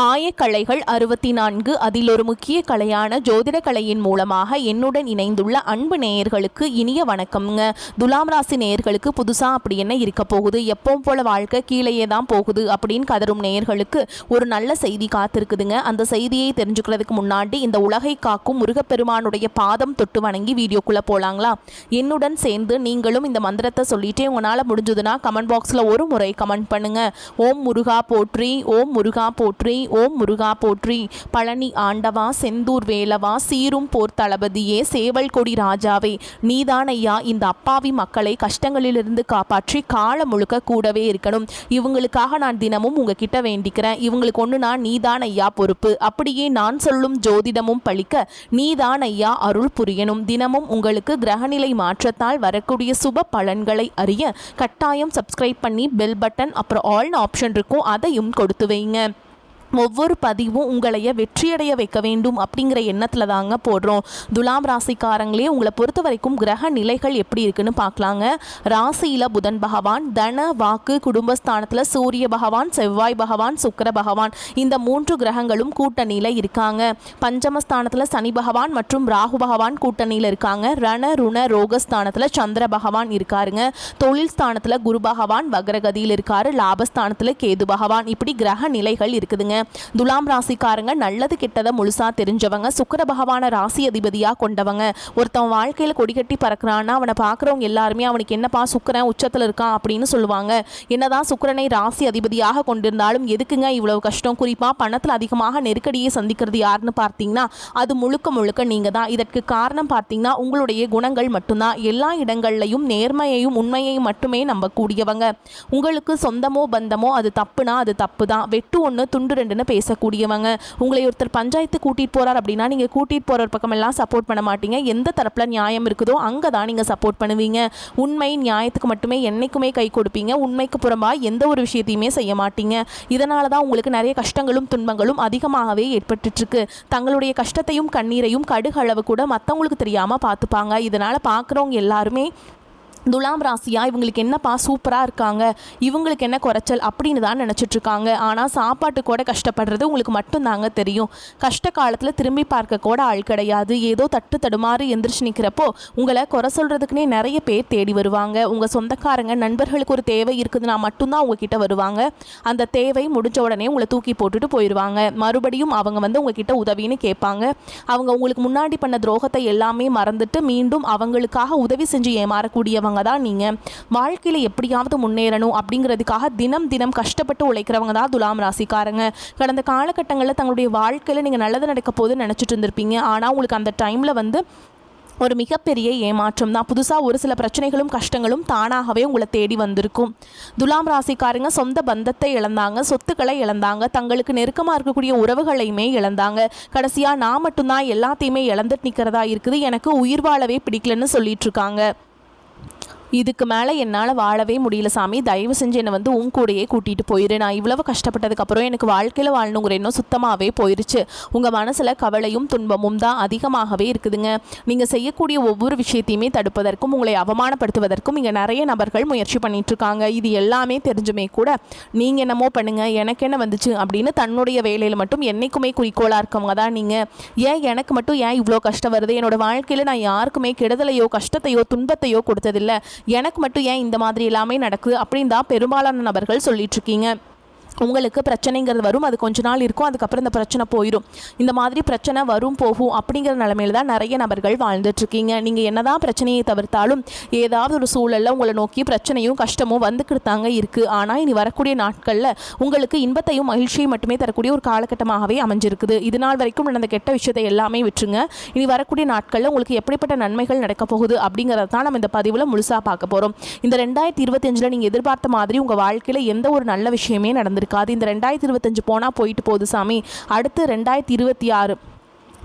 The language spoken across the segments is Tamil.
ஆயக்கலைகள் 64 அதில் ஒரு முக்கிய கலையான ஜோதிட கலையின் மூலமாக என்னுடன் இணைந்துள்ள அன்பு நேயர்களுக்கு இனிய வணக்கம்ங்க. துலாம் ராசி நேயர்களுக்கு புதுசாக அப்படி என்ன இருக்க போகுது, எப்பவும் போல வாழ்க்கை கீழேயே தான் போகுது அப்படின்னு கதரும் நேயர்களுக்கு ஒரு நல்ல செய்தி காத்திருக்குதுங்க. அந்த செய்தியை தெரிஞ்சுக்கிறதுக்கு முன்னாடி இந்த உலகை காக்கும் முருகப்பெருமானுடைய பாதம் தொட்டு வணங்கி வீடியோக்குள்ளே போகலாங்களா? என்னுடன் சேர்ந்து நீங்களும் இந்த மந்திரத்தை சொல்லிட்டே உங்களால் முடிஞ்சதுன்னா கமெண்ட் பாக்ஸில் ஒரு முறை கமெண்ட் பண்ணுங்க. ஓம் முருகா போற்றி, ஓம் முருகா போற்றி, ஓம் முருகா போற்றி. பழனி ஆண்டவா, செந்தூர் வேலவா, சீரும் போர் தளபதியே, சேவல் கொடி ராஜாவே, நீதான் ஐயா இந்த அப்பாவி மக்களை கஷ்டங்களிலிருந்து காப்பாற்றி கால முழுக்க கூடவே இருக்கணும். இவங்களுக்காக நான் தினமும் உங்ககிட்ட வேண்டிக்கிறேன். இவங்களுக்கு ஒன்றுனா நீதான் ஐயா பொறுப்பு. அப்படியே நான் சொல்லும் ஜோதிடமும் பழிக்க நீதான் ஐயா அருள் புரியணும். தினமும் உங்களுக்கு கிரகநிலை மாற்றத்தால் வரக்கூடிய சுப பலன்களை அறிய கட்டாயம் சப்ஸ்கிரைப் பண்ணி பெல் பட்டன் அப்புறம் ஆல்னு ஆப்ஷன் இருக்கும், அதையும் கொடுத்து வைங்க. ஒவ்வொரு பதிவும் உங்களைய வெற்றியடைய வைக்க வேண்டும் அப்படிங்கிற எண்ணத்தில் தாங்க போடுறோம். துலாம் ராசிக்காரங்களே, உங்களை பொறுத்த வரைக்கும் கிரக நிலைகள் எப்படி இருக்குன்னு பார்க்கலாங்க. ராசியில் புதன் பகவான், தன வாக்கு குடும்பஸ்தானத்தில் சூரிய பகவான், செவ்வாய் பகவான், சுக்கிர பகவான், இந்த 3 கிரகங்களும் கூட்டணியில் இருக்காங்க. பஞ்சமஸ்தானத்தில் சனி பகவான் மற்றும் ராகு பகவான் கூட்டணியில் இருக்காங்க. ரண ருண ரோகஸ்தானத்தில் சந்திர பகவான் இருக்காருங்க. தொழில் ஸ்தானத்தில் குரு பகவான் வக்ரகதியில் இருக்காரு. லாபஸ்தானத்தில் கேது பகவான். இப்படி கிரக நிலைகள் இருக்குதுங்க. துலாம் ராசிக்காரங்க நல்லது கெட்டதை முழுசா தெரிஞ்சவங்க. சுக்கிர பகவான ராசி அதிபதியா கொண்டவங்க. ஒருத்தன் வாழ்க்கையில கொடிகட்டி பறக்கிறான்னா அவனை பார்க்குறவங்க எல்லாருமே அவனுக்கு என்னப்பா சுக்கிரன் உச்சத்தில் இருக்கான் அப்படின்னு சொல்லுவாங்க. என்னதான் சுக்கிரனை ராசி அதிபதியாக கொண்டிருந்தாலும் எதுக்குங்க இவ்வளவு கஷ்டம்? குறிப்பா பணத்தில் அதிகமாக நெருக்கடியை சந்திக்கிறது யாருன்னு பார்த்தீங்கன்னா அது முழுக்க முழுக்க நீங்க தான். இதற்கு காரணம் பார்த்தீங்கன்னா உங்களுடைய குணங்கள் மட்டும்தான். எல்லா இடங்கள்லையும் நேர்மையையும் உண்மையையும் மட்டுமே நம்பக்கூடியவங்க. உங்களுக்கு சொந்தமோ பந்தமோ அது தப்புனா அது தப்பு தான். வெட்டு ஒன்று துண்டு பேசக்கூடியவங்க. உங்களை ஒருத்தர் பஞ்சாயத்து கூட்டிட்டு போறார் அப்படின்னா நீங்க கூட்டிட்டு போற பக்கம் எல்லாம் சப்போர்ட் பண்ண மாட்டீங்க. எந்த தரப்புல நியாயம் இருக்குதோ அங்க தான் நீங்க சப்போர்ட் பண்ணுவீங்க. உண்மை நியாயத்துக்கு மட்டுமே என்னைக்குமே கை கொடுப்பீங்க. உண்மைக்கு புறம்பா எந்த ஒரு விஷயத்தையுமே செய்ய மாட்டீங்க. இதனால தான் உங்களுக்கு நிறைய கஷ்டங்களும் துன்பங்களும் அதிகமாகவே ஏற்பட்டு இருக்கு. தங்களுடைய கஷ்டத்தையும் கண்ணீரையும் கடுகளவு கூட மற்றவங்களுக்கு தெரியாம பார்த்துப்பாங்க. இதனால பார்க்குறவங்க எல்லாருமே துலாம் ராசியா இவங்களுக்கு என்னப்பா சூப்பராக இருக்காங்க, இவங்களுக்கு என்ன குறைச்சல் அப்படின்னு தான் நினச்சிட்ருக்காங்க. ஆனால் சாப்பாட்டு கூட கஷ்டப்படுறது உங்களுக்கு மட்டும்தாங்க தெரியும். கஷ்ட காலத்தில் திரும்பி பார்க்க கூட ஆள் கிடையாது. ஏதோ தட்டு தடுமாறு எந்திரிச்சு நிற்கிறப்போ உங்களை குறை சொல்கிறதுக்குனே நிறைய பேர் தேடி வருவாங்க. உங்கள் சொந்தக்காரங்க நண்பர்களுக்கு ஒரு தேவை இருக்குதுன்னா மட்டும்தான் உங்ககிட்ட வருவாங்க. அந்த தேவை முடிஞ்ச உடனே உங்களை தூக்கி போட்டுட்டு போயிடுவாங்க. மறுபடியும் அவங்க வந்து உங்ககிட்ட உதவின்னு கேட்பாங்க. அவங்க உங்களுக்கு முன்னாடி பண்ண துரோகத்தை எல்லாமே மறந்துட்டு மீண்டும் அவங்களுக்காக உதவி செஞ்சு ஏமாறக்கூடியவங்க தான் நீங்க. வாழ்க்கையில எப்படியாவது முன்னேறணும் அப்படிங்கிறதுக்காக தினம் தினம் கஷ்டப்பட்டு உழைக்கிறவங்க தான் துலாம் ராசிக்காரங்க. கடந்த காலகட்டங்களில் தங்களுடைய வாழ்க்கையில நீங்க நல்லது நடக்க போது நினைச்சிட்டு இருந்திருப்பீங்க. ஆனா உங்களுக்கு அந்த டைம்ல வந்து ஒரு மிகப்பெரிய ஏமாற்றம் தான். புதுசாக ஒரு சில பிரச்சனைகளும் கஷ்டங்களும் தானாகவே உங்களை தேடி வந்திருக்கும். துலாம் ராசிக்காரங்க சொந்த பந்தத்தை இழந்தாங்க, சொத்துக்களை இழந்தாங்க, தங்களுக்கு நெருக்கமாக இருக்கக்கூடிய உறவுகளையுமே இழந்தாங்க. கடைசியாக நான் மட்டும்தான் எல்லாத்தையுமே இழந்துட்டு நிற்கிறதா இருக்குது, எனக்கு உயிர் வாழவே பிடிக்கலன்னு சொல்லிட்டு இருக்காங்க. இதுக்கு மேலே என்னால் வாழவே முடியல சாமி, தயவு செஞ்சு என்னை வந்து உன் கூடையே கூட்டிகிட்டு போயிரு. நான் இவ்வளவு கஷ்டப்பட்டதுக்கப்புறம் எனக்கு வாழ்க்கையில் வாழணுங்கிற இன்னும் சுத்தமாகவே போயிடுச்சு. உங்கள் மனசில் கவலையும் துன்பமும் தான் அதிகமாகவே இருக்குதுங்க. நீங்கள் செய்யக்கூடிய ஒவ்வொரு விஷயத்தையுமே தடுப்பதற்கும் உங்களை அவமானப்படுத்துவதற்கும் இங்கே நிறைய நபர்கள் முயற்சி பண்ணிகிட்ருக்காங்க. இது எல்லாமே தெரிஞ்சுமே கூட நீங்கள் என்னமோ பண்ணுங்கள், எனக்கு என்ன வந்துச்சு அப்படின்னு தன்னுடைய வேலையில் மட்டும் என்றைக்குமே குறிக்கோளாக இருக்கவங்க தான் நீங்கள். ஏன் எனக்கு மட்டும் ஏன் இவ்வளோ கஷ்டம் வருது? என்னோடய வாழ்க்கையில் நான் யாருக்குமே கெடுதலையோ கஷ்டத்தையோ துன்பத்தையோ கொடுத்ததில்லை, எனக்கு மட்டும் ஏன் இந்த மாதிரி எல்லாமே நடக்குது அப்படின்னு தான் பெரும்பாலான நபர்கள் சொல்லிட்டு இருக்கீங்க. உங்களுக்கு பிரச்சனைங்கிறது வரும், அது கொஞ்ச நாள் இருக்கும், அதுக்கப்புறம் இந்த பிரச்சனை போயிடும். இந்த மாதிரி பிரச்சனை வரும் போகும் அப்படிங்கிற நிலைமையில தான் நிறைய நபர்கள் வாழ்ந்துட்டுருக்கீங்க. நீங்கள் என்னதான் பிரச்சனையை தவிர்த்தாலும் ஏதாவது ஒரு சூழலில் உங்களை நோக்கி பிரச்சனையும் கஷ்டமும் வந்துக்கிட்டாங்க இருக்குது. ஆனால் இனி வரக்கூடிய நாட்களில் உங்களுக்கு இன்பத்தையும் மகிழ்ச்சியும் மட்டுமே தரக்கூடிய ஒரு காலகட்டமாகவே அமைஞ்சிருக்குது. இது நாள் வரைக்கும் நடந்த கெட்ட விஷயத்தை எல்லாமே விட்டுருங்க. இனி வரக்கூடிய நாட்களில் உங்களுக்கு எப்படிப்பட்ட நன்மைகள் நடக்க போகுது அப்படிங்கிறத தான் நம்ம இந்த பதிவில் முழுசாக பார்க்க போகிறோம். இந்த 2025 நீங்கள் எதிர்பார்த்த மாதிரி உங்கள் வாழ்க்கையில் எந்த ஒரு நல்ல விஷயமே நடந்திருக்கு. இந்த 2025 போனால் போயிட்டு போகுது சாமி, அடுத்து 2026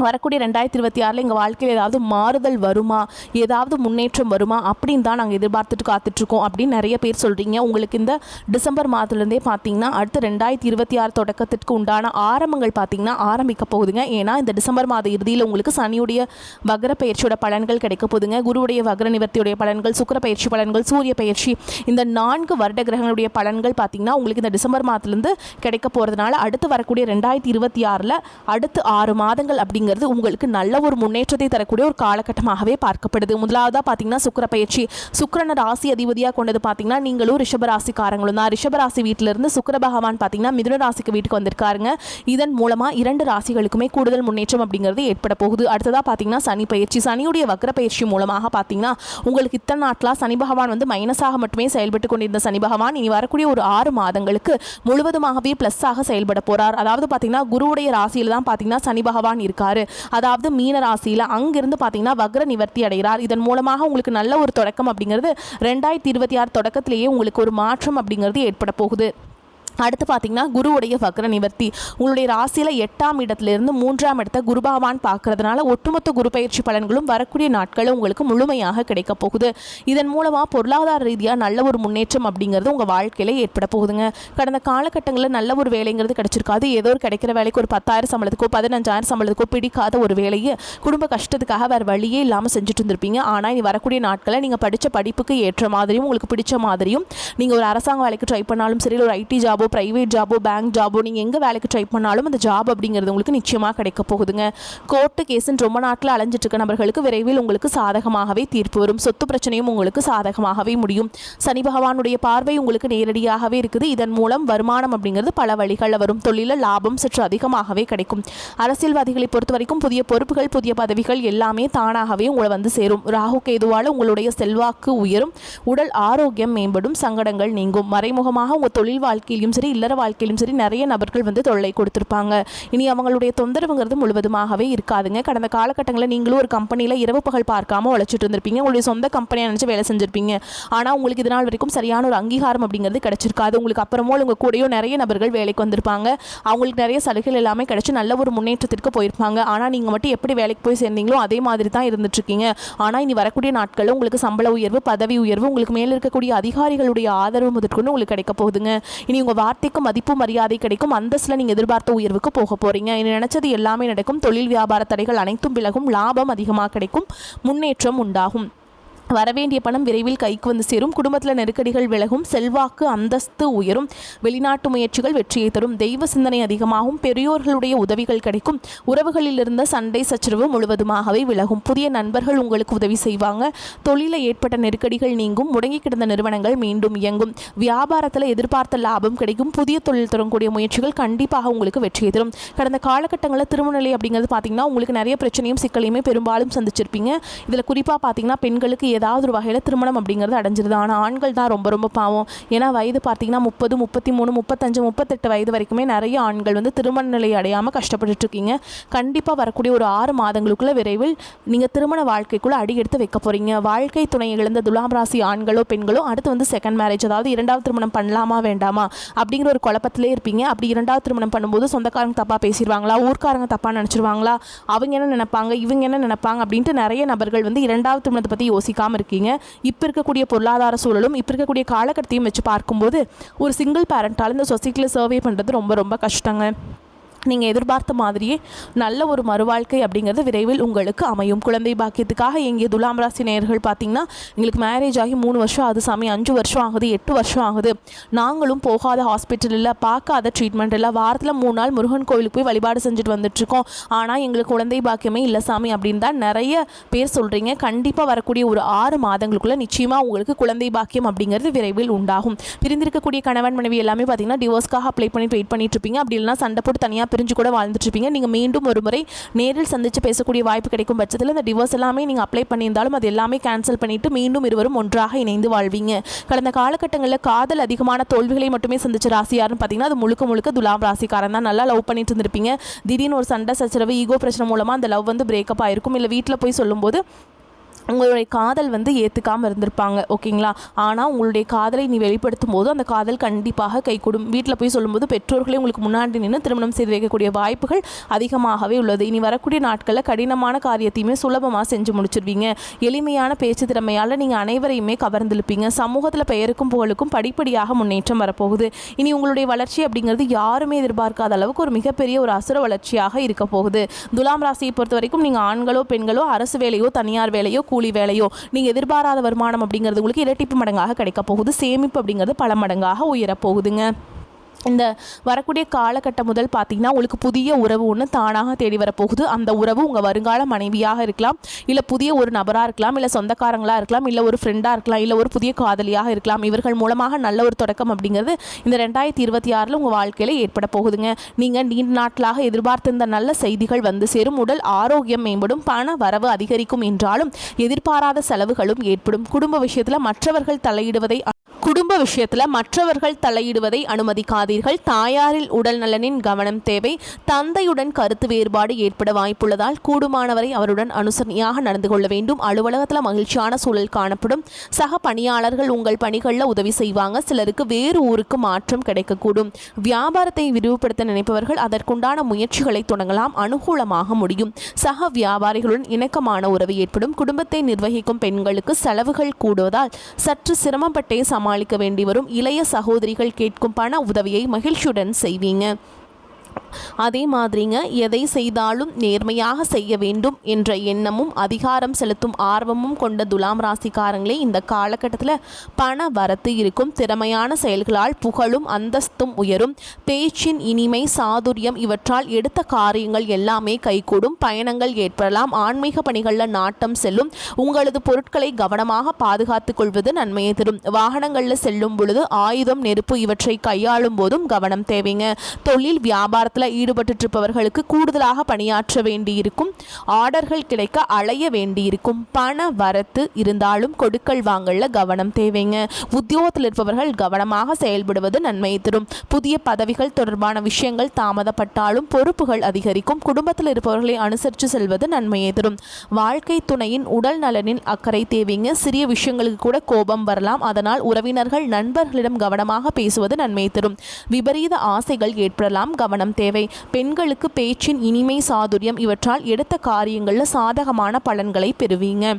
வரக்கூடிய 2026 எங்கள் வாழ்க்கையில் ஏதாவது மாறுதல் வருமா, ஏதாவது முன்னேற்றம் வருமா அப்படின்னு தான் நாங்கள் எதிர்பார்த்துட்டு காத்துட்ருக்கோம் அப்படின்னு நிறைய பேர் சொல்கிறீங்க. உங்களுக்கு இந்த டிசம்பர் மாதத்துலேருந்தே பார்த்தீங்கன்னா அடுத்து 2026 தொடக்கத்திற்கு உண்டான ஆரம்பங்கள் பார்த்தீங்கன்னா ஆரம்பிக்க போகுதுங்க. ஏன்னா இந்த டிசம்பர் மாத இறுதியில் உங்களுக்கு சனியுடைய வக்ர பயிற்சியோட பலன்கள் கிடைக்க போகுதுங்க. குருவுடைய வக்ர நிவர்த்தியுடைய பலன்கள், சுக்கிர பயிற்சி பலன்கள், சூரிய பயிற்சி, இந்த 4 வருட கிரகங்களுடைய பலன்கள் பார்த்தீங்கன்னா உங்களுக்கு இந்த டிசம்பர் மாதத்துலேருந்து கிடைக்க போகிறதுனால அடுத்து வரக்கூடிய 2026 அடுத்து 6 மாதங்கள் அப்படிங்கிறது உங்களுக்கு நல்ல ஒரு முன்னேற்றத்தை தரக்கூடிய ஒரு காலகட்டமாகவே பார்க்கப்படுது. முதலாவதாக பார்த்தீங்கன்னா சுக்கிர பயிற்சி. சுக்கிரனை ராசி அதிபதியாக கொண்டது பார்த்தீங்கன்னா நீங்களும் ரிஷபராசிக்காரங்களும் தான். ரிஷபராசி வீட்டிலிருந்து சுக்கிர பகவான் பார்த்தீங்கன்னா மிதுன ராசிக்கு வீட்டுக்கு வந்திருக்காருங்க. இதன் மூலமாக 2 ராசிகளுக்குமே கூடுதல் முன்னேற்றம் அப்படிங்கிறது ஏற்பட போகுது. அடுத்ததாக பார்த்தீங்கன்னா சனி பயிற்சி. சனியுடைய வக்ர பயிற்சி மூலமாக பார்த்தீங்கன்னா உங்களுக்கு இத்தனை நாட்களாக சனி பகவான் வந்து மைனஸாக மட்டுமே செயல்பட்டு கொண்டிருந்த சனி பகவான் இனி வரக்கூடிய ஒரு 6 மாதங்களுக்கு முழுவதுமாகவே ப்ளஸ்ஸாக செயல்பட போகிறார். அதாவது பார்த்தீங்கன்னா குருவுடைய ராசியில் தான் பார்த்தீங்கன்னா சனி பகவான் இருக்காரு. அதாவது மீன ராசியில் அங்கிருந்து பார்த்தீங்கன்னா வக்ர நிவர்த்தி அடைகிறார். இதன் மூலமாக உங்களுக்கு நல்ல ஒரு தொடக்கம் அப்படிங்கிறது 2026 தொடக்கத்திலேயே உங்களுக்கு ஒரு மாற்றம் அப்படிங்கிறது ஏற்பட போகுது. அடுத்து பார்த்தீங்கன்னா குருவுடைய வக்ர நிவர்த்தி. உங்களுடைய ராசியில் 8ஆம் இடத்திலிருந்து 3ஆம் இடத்தை குரு பகவான் பார்க்கறதுனால ஒட்டுமொத்த குரு பயிற்சி பலன்களும் வரக்கூடிய நாட்களும் உங்களுக்கு முழுமையாக கிடைக்க போகுது. இதன் மூலமாக பொருளாதார ரீதியாக நல்ல ஒரு முன்னேற்றம் அப்படிங்கிறது உங்கள் வாழ்க்கையில் ஏற்பட போகுதுங்க. கடந்த காலகட்டங்களில் நல்ல ஒரு வேலைங்கிறது கிடைச்சிருக்காது. ஏதோ ஒரு கிடைக்கிற வேலைக்கு ஒரு 10,000 சம்பளத்துக்கோ 15,000 சம்பளத்துக்கோ பிடிக்காத ஒரு வேலையை குடும்ப கஷ்டத்துக்காக வேறு வழியே இல்லாமல் செஞ்சுட்டு இருந்திருப்பீங்க. ஆனால் இனி வரக்கூடிய நாட்களில் நீங்கள் படித்த படிப்புக்கு ஏற்ற மாதிரியும் உங்களுக்கு பிடிச்ச மாதிரியும் நீங்கள் ஒரு அரசாங்க வேலைக்கு ட்ரை பண்ணாலும் சரி, ஒரு ஐடி ஜாபோ, பிரைவேட் ஜாபோ, பேங்க் ஜாபோ, நீங்கள் எங்கே வேலைக்கு ட்ரை பண்ணாலும் அந்த ஜாப் அப்படிங்கிறது உங்களுக்கு நிச்சயமாக கிடைக்க போகுதுங்க. கோர்ட்டு கேஸுன்னு ரொம்ப நாட்டில் அலைஞ்சிட்டு இருக்க நபர்களுக்கு விரைவில் உங்களுக்கு சாதகமாகவே தீர்ப்பு வரும். சொத்து பிரச்சனையும் உங்களுக்கு சாதகமாகவே முடியும். சனி பகவானுடைய பார்வை உங்களுக்கு நேரடியாகவே இருக்குது. இதன் மூலம் வருமானம் அப்படிங்கிறது பல வழிகளில் வரும். தொழிலில் லாபம் சற்று அதிகமாகவே கிடைக்கும். அரசியல்வாதிகளை பொறுத்த வரைக்கும் புதிய பொறுப்புகள், புதிய பதவிகள் எல்லாமே தானாகவே உங்களை வந்து சேரும். ராகு கேதுவால் உங்களுடைய செல்வாக்கு உயரும். உடல் ஆரோக்கியம் மேம்படும். சங்கடங்கள் நீங்கும். மறைமுகமாக உங்கள் தொழில் வாழ்க்கையிலும் சரி, இல்லற வாழ்க்கையிலும் சரி நிறைய நபர்கள் வந்து தொல்லை கொடுத்துருப்பாங்க. இனி அவங்களுடைய தொந்தரவுங்கிறது முழுவதுமாகவே இருக்காதுங்க. கடந்த காலகட்டங்களில் நீங்களும் ஒரு கம்பெனியில் இரவு பகல் பார்க்காம உழைச்சிட்டு இருந்திருப்பீங்க. உங்களுடைய சொந்த கம்பெனியை நினச்சி வேலை செஞ்சிருப்பீங்க. ஆனால் உங்களுக்கு இதனால் வரைக்கும் சரியான ஒரு அங்கீகாரம் அப்படிங்கிறது கிடைச்சிருக்காது. உங்களுக்கு அப்புறமோ உங்கள் கூடயோ நிறைய நபர்கள் வேலைக்கு வந்திருப்பாங்க. அவங்களுக்கு நிறைய சலுகைகள் எல்லாமே கிடைச்சி நல்ல ஒரு முன்னேற்றத்திற்கு போயிருப்பாங்க. ஆனால் நீங்கள் மட்டும் எப்படி வேலைக்கு போய் சேர்ந்தீங்களோ அதே மாதிரி தான் இருந்துட்டுருக்கீங்க. ஆனால் இனி வரக்கூடிய நாட்களில் உங்களுக்கு சம்பள உயர்வு, பதவி உயர்வு, உங்களுக்கு மேலே இருக்கக்கூடிய அதிகாரிகளுடைய ஆதரவு முதற்கொண்டு உங்களுக்கு கிடைக்க போகுதுங்க. இனி உங்கள் வார்த்தைக்கு மதிப்பு மரியாதை கிடைக்கும். அந்தஸ்தில் நீங்கள் எதிர்பார்த்த உயர்வுக்கு போக போகிறீங்க. இனி நினைச்சது எல்லாமே நடக்கும். தொழில் வியாபார தடைகள் அனைத்தும் விலகும். லாபம் அதிகமாக கிடைக்கும். முன்னேற்றம் உண்டாகும். வரவேண்டிய பணம் விரைவில் கைக்கு வந்து சேரும். குடும்பத்தில் நெருக்கடிகள் விலகும். செல்வாக்கு அந்தஸ்து உயரும். வெளிநாட்டு முயற்சிகள் வெற்றியை தரும். தெய்வ சிந்தனை அதிகமாகும். பெரியோர்களுடைய உதவிகள் கிடைக்கும். உறவுகளில் இருந்த சண்டை சச்சரவு முழுவதுமாகவே விலகும். புதிய நண்பர்கள் உங்களுக்கு உதவி செய்வாங்க. தொழிலில் ஏற்பட்ட நெருக்கடிகள் நீங்கும். முடங்கி கிடந்த நிறுவனங்கள் மீண்டும் இயங்கும். வியாபாரத்தில் எதிர்பார்த்த லாபம் கிடைக்கும். புதிய தொழில் தரக்கூடிய முயற்சிகள் கண்டிப்பாக உங்களுக்கு வெற்றியை தரும். கடந்த காலகட்டங்களில் திருமண நிலை அப்படிங்கிறது பார்த்தீங்கன்னா உங்களுக்கு நிறைய பிரச்சனையும் சிக்கலையுமே பெரும்பாலும் சந்திச்சிருப்பீங்க. இதில் குறிப்பாக பார்த்தீங்கன்னா பெண்களுக்கு ஏதாவது ஒரு வகையில் திருமணம் அப்படிங்கிறது அடைஞ்சிருது. ஆனால் ஆண்கள் தான் ரொம்ப ரொம்ப பாவம். ஏன்னா வயது பார்த்தீங்கன்னா 30, 33, 35, 38 வயது வரைக்குமே நிறைய ஆண்கள் வந்து திருமண நிலை அடையாமல் கஷ்டப்பட்டுட்டு இருக்கீங்க. கண்டிப்பாக வரக்கூடிய ஒரு 6 மாதங்களுக்குள்ள விரைவில் நீங்கள் திருமண வாழ்க்கைக்குள்ளே அடி எடுத்து வைக்க போகிறீங்க. வாழ்க்கை துணை இழந்த துலாம் ராசி ஆண்களோ பெண்களோ அடுத்து வந்து செகண்ட் மேரேஜ், அதாவது 2வது திருமணம் பண்ணலாமா வேண்டாமா அப்படிங்கிற ஒரு குழப்பத்திலே இருப்பீங்க. அப்படி 2வது திருமணம் பண்ணும்போது சொந்தக்காரங்க தப்பாக பேசிடுவாங்களா, ஊர்க்காரங்க தப்பாக நினச்சிருவாங்களா, அவங்க என்ன நினைப்பாங்க, இவங்க என்ன நினைப்பாங்க அப்படின்ட்டு நிறைய நபர்கள் வந்து 2வது திருமணத்தை பற்றி யோசிக்காமல் இருக்கீங்க. இப்போ இருக்கக்கூடிய பொருளாதார சூழலும் இப்போ இருக்கக்கூடிய காலகட்டத்தையும் வச்சு பார்க்கும்போது ஒரு சிங்கிள் பேரண்டால் இந்த சொசைட்டியில் சர்வே பண்ணுறது ரொம்ப ரொம்ப கஷ்டங்க. நீங்கள் எதிர்பார்த்த மாதிரியே நல்ல ஒரு மறுவாழ்க்கை அப்படிங்கிறது விரைவில் உங்களுக்கு அமையும். குழந்தை பாக்கியத்துக்காக எங்கே துலாம் ராசி நேயர்கள் பார்த்தீங்கன்னா எங்களுக்கு மேரேஜ் ஆகி 3 வருஷம் ஆகுது சாமி, 5 வருஷம் ஆகுது, 8 வருஷம் ஆகுது, நாங்களும் போகாத ஹாஸ்பிட்டல் இல்லை, பார்க்காத ட்ரீட்மெண்ட் இல்லை, வாரத்தில் 3 நாள் முருகன் கோவிலுக்கு போய் வழிபாடு செஞ்சுட்டு வந்துட்டுருக்கோம், ஆனால் எங்களுக்கு குழந்தை பாக்கியமே இல்லை சாமி அப்படின்னு தான் நிறைய பேர் சொல்கிறீங்க. கண்டிப்பாக வரக்கூடிய ஒரு 6 மாதங்களுக்குள்ளே நிச்சயமாக உங்களுக்கு குழந்தை பாக்கியம் அப்படிங்கிறது விரைவில் உண்டாகும். பிரிந்திருக்கக்கூடிய கணவன் மனைவி எல்லாமே பார்த்தீங்கன்னா டிவோர்ஸ்க்காக அப்ளை பண்ணிட்டு வெயிட் பண்ணிட்டு இருப்பீங்க. அப்படி இல்லைனா சண்டை போட்டு தனியாக பிரிஞ்சு கூட வாழ்ந்துட்டு இருப்பீங்க. நீங்கள் மீண்டும் ஒரு முறை நேரில் சந்தித்து பேசக்கூடிய வாய்ப்பு கிடைக்கும் பட்சத்தில் இந்த டிவோர்ஸ் எல்லாமே நீங்கள் அப்ளை பண்ணியிருந்தாலும் அது எல்லாமே கேன்சல் பண்ணிட்டு மீண்டும் இருவரும் ஒன்றாக இணைந்து வாழ்வீங்க. கடந்த காலகட்டங்களில் காதல் அதிகமான தோல்விகளை மட்டுமே சந்திச்ச ராசி யாருன்னு பார்த்தீங்கன்னா அது முழுக்க முழுக்க துலாம் ராசிக்காரன் தான். நல்லா லவ் பண்ணிட்டு இருந்திருப்பீங்க. திடீர்னு ஒரு சண்டை சச்சரவு, ஈகோ பிரச்சனை மூலமாக அந்த லவ் வந்து பிரேக்கப் ஆயிருக்கும். இல்லை வீட்டில் போய் சொல்லும்போது உங்களுடைய காதல் வந்து ஏற்றுக்காமல் இருந்திருப்பாங்க, ஓகேங்களா? ஆனால் உங்களுடைய காதலை நீ வெளிப்படுத்தும் போது அந்த காதல் கண்டிப்பாக கைகூடும். வீட்டில் போய் சொல்லும்போது பெற்றோர்களே உங்களுக்கு முன்னாடி நின்று திருமணம் செய்து வைக்கக்கூடிய வாய்ப்புகள் அதிகமாகவே உள்ளது. இனி வரக்கூடிய நாட்களில் கடினமான காரியத்தையுமே சுலபமாக செஞ்சு முடிச்சிருவீங்க. எளிமையான பேச்சு திறமையால் நீங்கள் அனைவரையுமே கவர்ந்திருப்பீங்க. சமூகத்தில் பெயருக்கும் புகழுக்கும் படிப்படியாக முன்னேற்றம் வரப்போகுது. இனி உங்களுடைய வளர்ச்சி அப்படிங்கிறது யாருமே எதிர்பார்க்காத அளவுக்கு ஒரு மிகப்பெரிய ஒரு அசுர வளர்ச்சியாக இருக்க போகுது. துலாம் ராசியை பொறுத்த வரைக்கும் நீங்கள் ஆண்களோ பெண்களோ அரசு வேலையோ தனியார் வேலையோ கூலி வேலையோ நீங்கள் எதிர்பாராத வருமானம் அப்படிங்கிறது உங்களுக்கு இரட்டிப்பு மடங்காக கிடைக்க போகுது. சேமிப்பு அப்படிங்கிறது பல மடங்காக உயரப்போகுதுங்க. இந்த வரக்கூடிய காலகட்டம் முதல் பார்த்தீங்கன்னா உங்களுக்கு புதிய உறவு ஒன்று தானாக தேடி வரப்போகுது. அந்த உறவு உங்கள் வருங்கால மனைவியாக இருக்கலாம், இல்லை புதிய ஒரு நபராக இருக்கலாம், இல்லை சொந்தக்காரங்களாக இருக்கலாம், இல்லை ஒரு ஃப்ரெண்டாக இருக்கலாம், இல்லை ஒரு புதிய காதலியாக இருக்கலாம். இவர்கள் மூலமாக நல்ல ஒரு தொடக்கம் அப்படிங்கிறது இந்த 2026 உங்கள் வாழ்க்கையில் ஏற்பட போகுதுங்க. நீங்கள் நீண்ட நாட்களாக எதிர்பார்த்திருந்த நல்ல செய்திகள் வந்து சேரும். உடல் ஆரோக்கியம் மேம்படும். பண வரவு அதிகரிக்கும் என்றாலும் எதிர்பாராத செலவுகளும் ஏற்படும். குடும்ப விஷயத்தில் மற்றவர்கள் தலையிடுவதை அனுமதிக்காதீர்கள். தாயாரில் உடல் நலனின் கவனம் தேவை. தந்தையுடன் கருத்து வேறுபாடு ஏற்பட வாய்ப்புள்ளதால் கூடுமானவரை அவருடன் அனுசரணையாக நடந்து கொள்ள வேண்டும். அலுவலகத்தில் மகிழ்ச்சியான சூழல் காணப்படும். சக பணியாளர்கள் உங்கள் பணிகளில் உதவி செய்வாங்க. சிலருக்கு வேறு ஊருக்கு மாற்றம் கிடைக்கக்கூடும். வியாபாரத்தை விரிவுபடுத்த நினைப்பவர்கள் அதற்குண்டான முயற்சிகளை தொடங்கலாம். அனுகூலமாக முடியும். சக வியாபாரிகளுடன் இணக்கமான உறவு ஏற்படும். குடும்பத்தை நிர்வகிக்கும் பெண்களுக்கு செலவுகள் கூடுவதால் சற்று சிரமப்பட்டே சமாளிக்க வேண்டி வரும். இளைய சகோதரிகள் கேட்கும் பண உதவியை மகிழ்ச்சியுடன் செய்வீங்க. அதே மாதிரிங்க, எதை செய்தாலும் நேர்மையாக செய்ய வேண்டும் என்ற எண்ணமும் அதிகாரம் செலுத்தும் ஆர்வமும் கொண்ட துலாம் ராசிக்காரங்களே இந்த காலகட்டத்தில் பண வரத்து இருக்கும். திறமையான செயல்களால் புகழும் அந்தஸ்தும் உயரும். பேச்சின் இனிமை சாதுரியம் இவற்றால் எடுத்த காரியங்கள் எல்லாமே கைகூடும். பயணங்கள் ஏற்படலாம். ஆன்மீக பணிகளில் நாட்டம் செல்லும். உங்களது பொருட்களை கவனமாக பாதுகாத்துக் கொள்வது நன்மையை தரும். வாகனங்களில் செல்லும் பொழுது ஆயுதம் நெருப்பு இவற்றை கையாளும் போதும் கவனம் தேவைங்க. தொழில் வியாபாரத்தில் ஈடுபட்டு இருப்பவர்களுக்கு கூடுதலாக பணியாற்ற வேண்டியிருக்கும். ஆர்டர்கள் கிடைக்க அலைய வேண்டியிருக்கும். பண வரத்து இருந்தாலும் கொடுக்கல் வாங்கல கவனம் தேவைங்க. உத்தியோகத்தில் இருப்பவர்கள் கவனமாக செயல்படுவது நன்மை தரும். புதிய பதவிகள் தொடர்பான விஷயங்கள் தாமதப்பட்டாலும் பொறுப்புகள் அதிகரிக்கும். குடும்பத்தில் இருப்பவர்களை அனுசரித்து செல்வது நன்மையை தரும். வாழ்க்கை துணையின் உடல் நலனில் அக்கறை தேவைங்க. சிறிய விஷயங்களுக்கு கூட கோபம் வரலாம். அதனால் உறவினர்கள் நண்பர்களிடம் கவனமாக பேசுவது நன்மை தரும். விபரீத ஆசைகள் ஏற்படலாம். கவனம் தேவை. பெண்களுக்கு பேச்சின் இனிமை சாதுரியம் இவற்றால் எடுத்த காரியங்களில் சாதகமான பலன்களை பெறுவீங்க.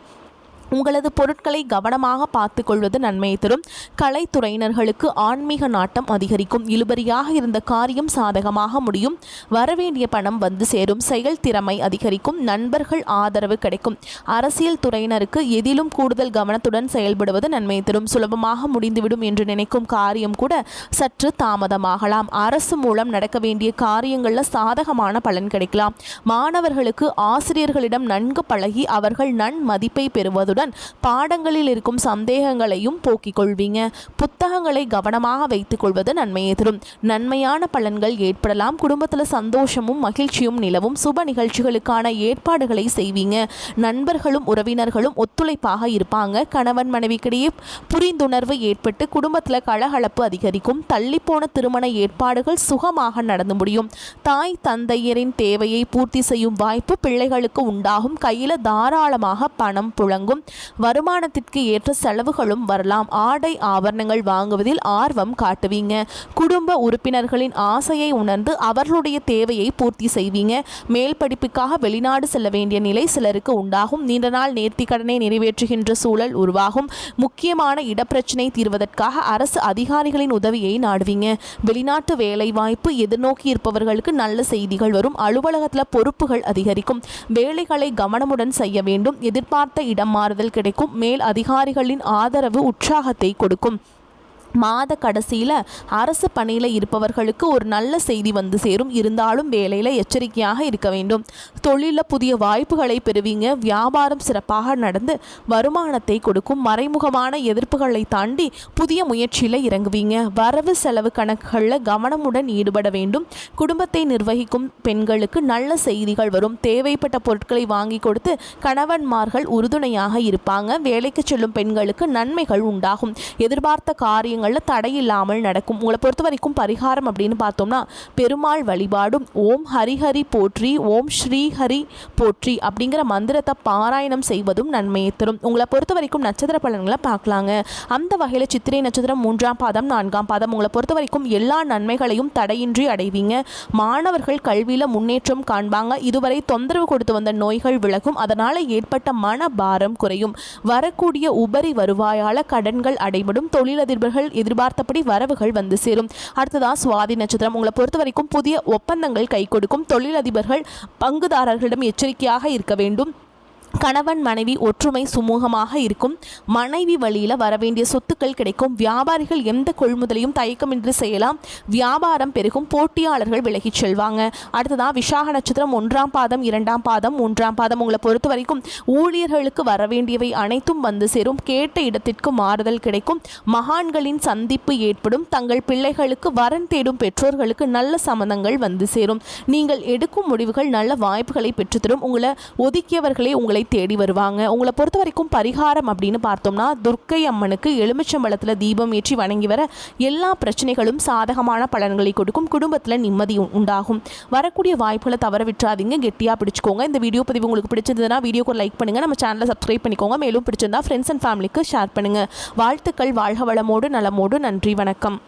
உங்களது பொருட்களை கவனமாக பார்த்து கொள்வது நன்மையை தரும். கலைத்துறையினர்களுக்கு ஆன்மீக நாட்டம் அதிகரிக்கும். இழுபறியாக இருந்த காரியம் சாதகமாக முடியும். வரவேண்டிய பணம் வந்து சேரும். செயல் திறமை அதிகரிக்கும். நண்பர்கள் ஆதரவு கிடைக்கும். அரசியல் துறையினருக்கு எதிலும் கூடுதல் கவனத்துடன் செயல்படுவது நன்மையை தரும். சுலபமாக முடிந்துவிடும் என்று நினைக்கும் காரியம் கூட சற்று தாமதமாகலாம். அரசு மூலம் நடக்க வேண்டிய காரியங்களில் சாதகமான பலன் கிடைக்கலாம். மாணவர்களுக்கு ஆசிரியர்களிடம் நன்கு பழகி அவர்கள் நன்மதிப்பை பெறுவதுடன் பாடங்களில் இருக்கும் சந்தேகங்களையும் போக்கிக் கொள்வீங்க. புத்தகங்களை கவனமாக வைத்துக் கொள்வது நன்மையை தரும். நன்மையான பலன்கள் ஏற்படலாம். குடும்பத்தில் சந்தோஷமும் மகிழ்ச்சியும் நிலவும். சுப நிகழ்ச்சிகளுக்கான ஏற்பாடுகளை செய்வீங்க. நண்பர்களும் உறவினர்களும் ஒத்துழைப்பாக இருப்பாங்க. கணவன் மனைவிக்கிடையே புரிந்துணர்வு ஏற்பட்டு குடும்பத்தில் கலகலப்பு அதிகரிக்கும். தள்ளிப்போன திருமண ஏற்பாடுகள் சுகமாக நடந்து முடியும். தாய் தந்தையரின் தேவையை பூர்த்தி செய்யும் வாய்ப்பு பிள்ளைகளுக்கு உண்டாகும். கையில் தாராளமாக பணம் புழங்கும். வருமானத்திற்கு ஏற்ற செலவுகளும் வரலாம். ஆடை ஆபரணங்கள் வாங்குவதில் ஆர்வம் காட்டுவீங்க. குடும்ப உறுப்பினர்களின் ஆசையை உணர்ந்து அவர்களுடைய தேவையை பூர்த்தி செய்வீங்க. மேல் படிப்புக்காக வெளிநாடு செல்ல வேண்டிய நிலை சிலருக்கு உண்டாகும். நீண்ட நாள் நேர்த்தி கடனை நிறைவேற்றுகின்ற சூழல் உருவாகும். முக்கியமான இடப்பிரச்சனை தீர்வதற்காக அரசு அதிகாரிகளின் உதவியை நாடுவீங்க. வெளிநாட்டு வேலை வாய்ப்பு எதிர்நோக்கி இருப்பவர்களுக்கு நல்ல செய்திகள் வரும். அலுவலகத்தில் பொறுப்புகள் அதிகரிக்கும். வேலைகளை கவனமுடன் செய்ய வேண்டும். எதிர்பார்த்த இடம் மாறுதல் கிடைக்கும். மேல் அதிகாரிகளின் ஆதரவு உற்சாகத்தை கொடுக்கும். மாத கடைசியில் அரசு பணியில் இருப்பவர்களுக்கு ஒரு நல்ல செய்தி வந்து சேரும். இருந்தாலும் வேலையில் எச்சரிக்கையாக இருக்க வேண்டும். தொழிலில் புதிய வாய்ப்புகளை பெறுவீங்க. வியாபாரம் சிறப்பாக நடந்து வருமானத்தை கொடுக்கும். மறைமுகமான எதிர்ப்புகளை தாண்டி புதிய முயற்சியில் இறங்குவீங்க. வரவு செலவு கணக்குகளில் கவனமுடன் ஈடுபட வேண்டும். குடும்பத்தை நிர்வகிக்கும் பெண்களுக்கு நல்ல செய்திகள் வரும். தேவைப்பட்ட பொருட்களை வாங்கி கொடுத்து கணவன்மார்கள் உறுதுணையாக இருப்பாங்க. வேலைக்கு செல்லும் பெண்களுக்கு நன்மைகள் உண்டாகும். எதிர்பார்த்த காரியங்கள் விஷயங்களில் தடையில்லாமல் நடக்கும். உங்களை பொறுத்த வரைக்கும் பரிகாரம் அப்படின்னு பார்த்தோம்னா பெருமாள் வழிபாடும் ஓம் ஹரிஹரி போற்றி ஓம் ஸ்ரீஹரி போற்றி அப்படிங்கிற மந்திரத்தை பாராயணம் செய்வதும் நன்மையை தரும். உங்களை பொறுத்த வரைக்கும் நட்சத்திர பலன்களை பார்க்கலாங்க. அந்த வகையில் சித்திரை நட்சத்திரம் 3ஆம் பாதம் 4ஆம் பாதம் உங்களை பொறுத்த வரைக்கும் எல்லா நன்மைகளையும் தடையின்றி அடைவீங்க. மாணவர்கள் கல்வியில் முன்னேற்றம் காண்பாங்க. இதுவரை தொந்தரவு கொடுத்து வந்த நோய்கள் விலகும். அதனால் ஏற்பட்ட மன பாரம் குறையும். வரக்கூடிய உபரி வருவாயால் கடன்கள் அடைபடும். தொழிலதிபர்கள் எதிர்பார்த்தபடி வரவுகள் வந்து சேரும். அடுத்ததான் சுவாதி நட்சத்திரம் உங்களை பொறுத்த வரைக்கும் புதிய ஒப்பந்தங்கள் கை கொடுக்கும். தொழிலதிபர்கள் பங்குதாரர்களிடம் எச்சரிக்கையாக இருக்க வேண்டும். கணவன் மனைவி ஒற்றுமை சுமூகமாக இருக்கும். மனைவி வழியில் வரவேண்டிய சொத்துக்கள் கிடைக்கும். வியாபாரிகள் எந்த கொள்முதலையும் தயக்கமின்றி செய்யலாம். வியாபாரம் பெருகும். போட்டியாளர்கள் விலகிச் செல்வாங்க. அடுத்ததான் விசாக நட்சத்திரம் 1ஆம் பாதம் 2ஆம் பாதம் 3ஆம் பாதம் உங்களை பொறுத்த வரைக்கும் ஊழியர்களுக்கு வரவேண்டியவை அனைத்தும் வந்து சேரும். கேட்ட இடத்திற்கு மாறுதல் கிடைக்கும். மகான்களின் சந்திப்பு ஏற்படும். தங்கள் பிள்ளைகளுக்கு வரன் தேடும் பெற்றோர்களுக்கு நல்ல சம்மந்தங்கள் வந்து சேரும். நீங்கள் எடுக்கும் முடிவுகள் நல்ல வாய்ப்புகளை பெற்றுத்தரும். உங்களை ஒதுக்கியவர்களை உங்களை தேடி வருவாங்க. உங்களை பொறுத்த வரைக்கும் பரிகாரம் அப்படின்னு பார்த்தோம்னா துர்க்கை அம்மனுக்கு எலுமிச்சம்பழத்தில் தீபம் ஏற்றி வணங்கி வர எல்லா பிரச்சனைகளும் சாதகமான பலன்களை கொடுக்கும். குடும்பத்தில் நிம்மதி உண்டாகும். வரக்கூடிய வாய்ப்புகளை தவற விட்டுறாதீங்க. கெட்டியாக பிடிச்சிக்கோங்க. இந்த வீடியோ பதிவு உங்களுக்கு பிடிச்சிருந்ததுன்னா வீடியோக்கு லைக் பண்ணுங்கள். நம்ம சேனலை சப்ஸ்கிரைப் பண்ணிக்கோங்க. மேலும் பிடிச்சிருந்தா ஃப்ரெண்ட்ஸ் அண்ட் ஃபேமிலிக்கு ஷேர் பண்ணுங்கள். வாழ்த்துக்கள். வாழ்க வளமோடு நலமோடு. நன்றி. வணக்கம்.